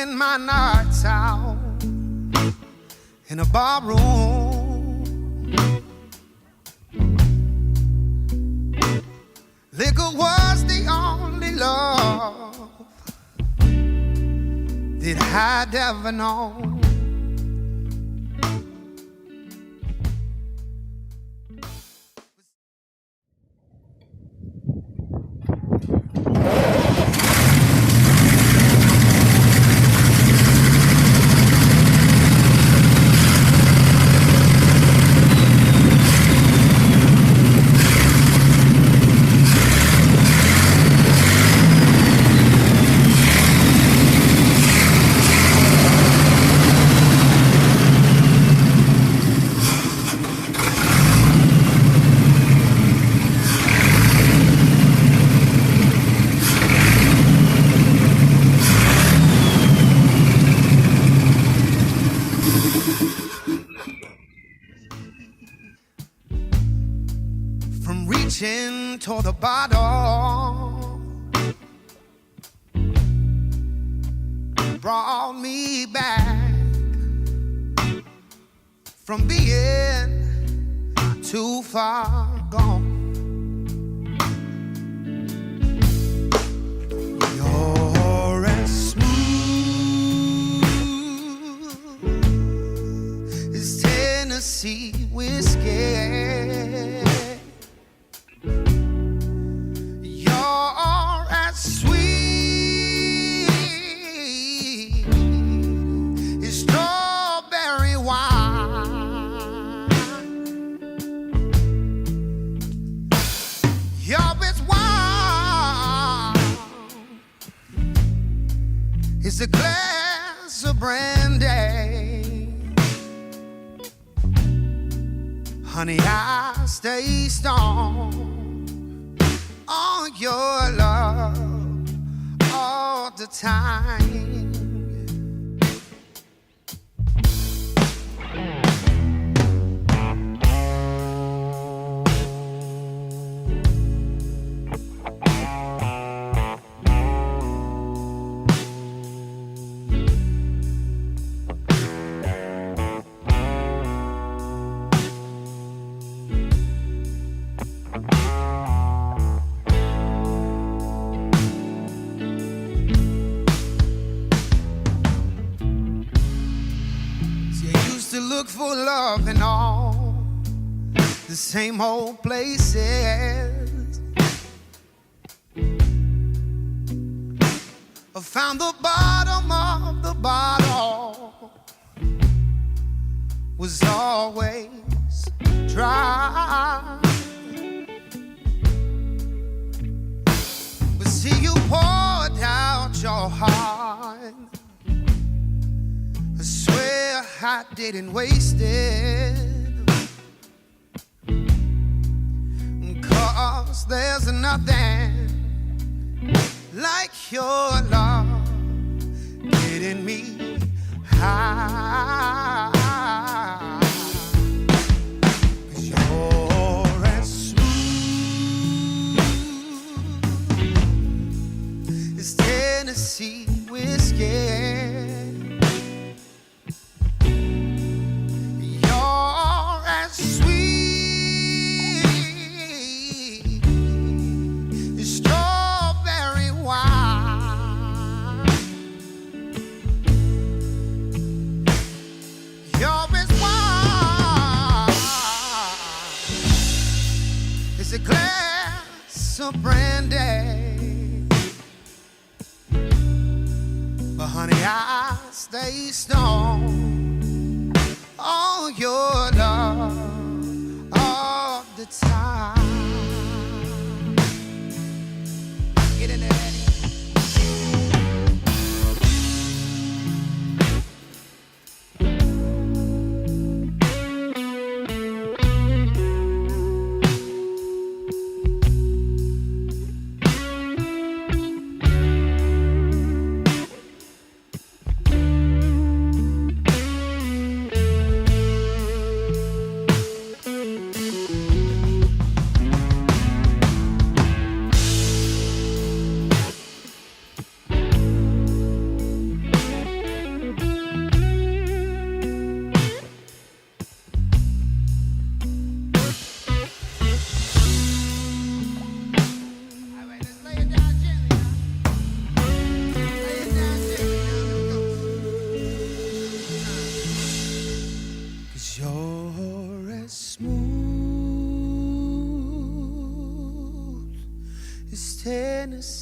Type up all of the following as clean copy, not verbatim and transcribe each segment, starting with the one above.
spend my nights out in a bar room. Liquor was the only love that I'd ever known. From reaching toward the bottom brought me back from being too far gone. You're as smooth as Tennessee whiskey. It's a glass of brandy, honey, I stay strong on your love all the time. To look for love in all the same old places. I found the bottom of the bottle was always dry. But see, you poured out your heart. I swear I didn't waste it, 'cause there's nothing like your love getting me high. 'Cause you're as smooth as Tennessee whiskey. It's a glass of brandy, but honey, I stay strong on your love all the time. Get in there, Eddie.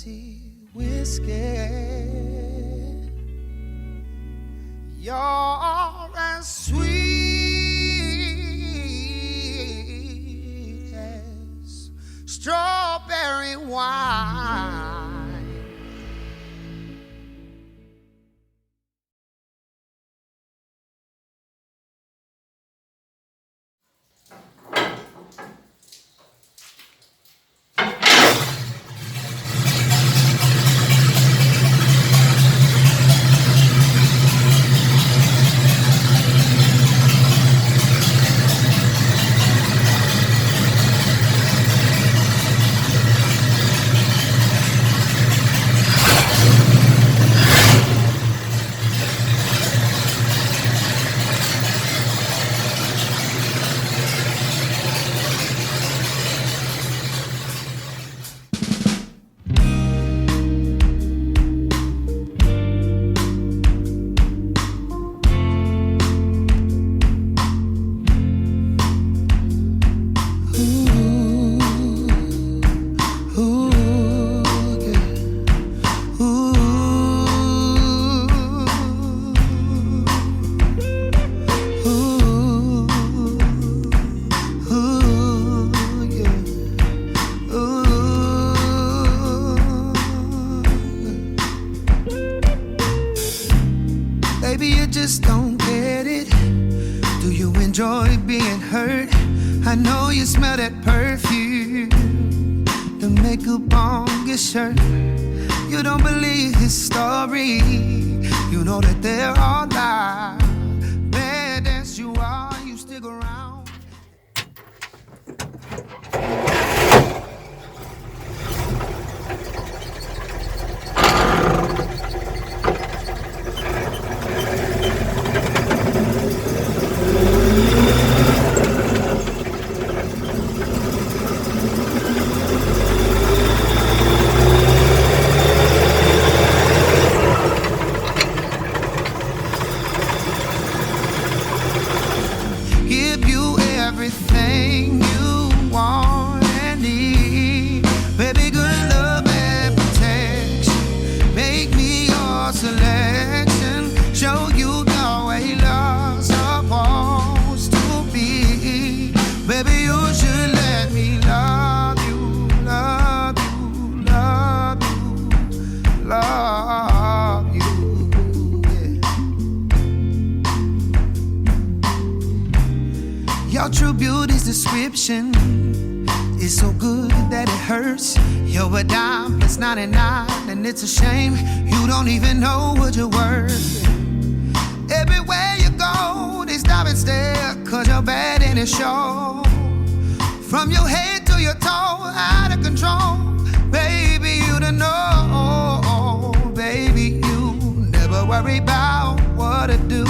Tennessee whiskey. You're as sweet as strawberry wine. Baby, you just don't get it. Do you enjoy being hurt? I know you smell that perfume, the makeup on your shirt. You don't believe his story. You know that there are lies. Bad as you are, you stick around. Give you everything you want and need. Baby, good love and protection. Make me your selection. Show you the way love's supposed to be. Baby, you should let me love you, love you, love you, love you. Your true beauty's description is so good that it hurts. You're a dime plus 99, and it's a shame you don't even know what you're worth. Everywhere you go, they stop and stare, 'cause you're bad and it shows. From your head to your toe, out of control. Baby, you don't know. Baby, you never worry about what to do.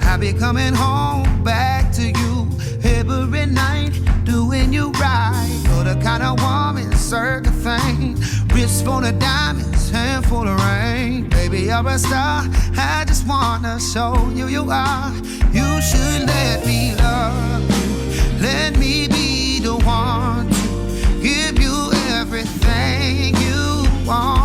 I be coming home back to you every night, doing you right. You're the kind of woman, certain thing. Wrist full of diamonds, hand full of rain. Baby, you're a star. I just wanna show you you are. You should let me love you. Let me be the one to give you everything you want.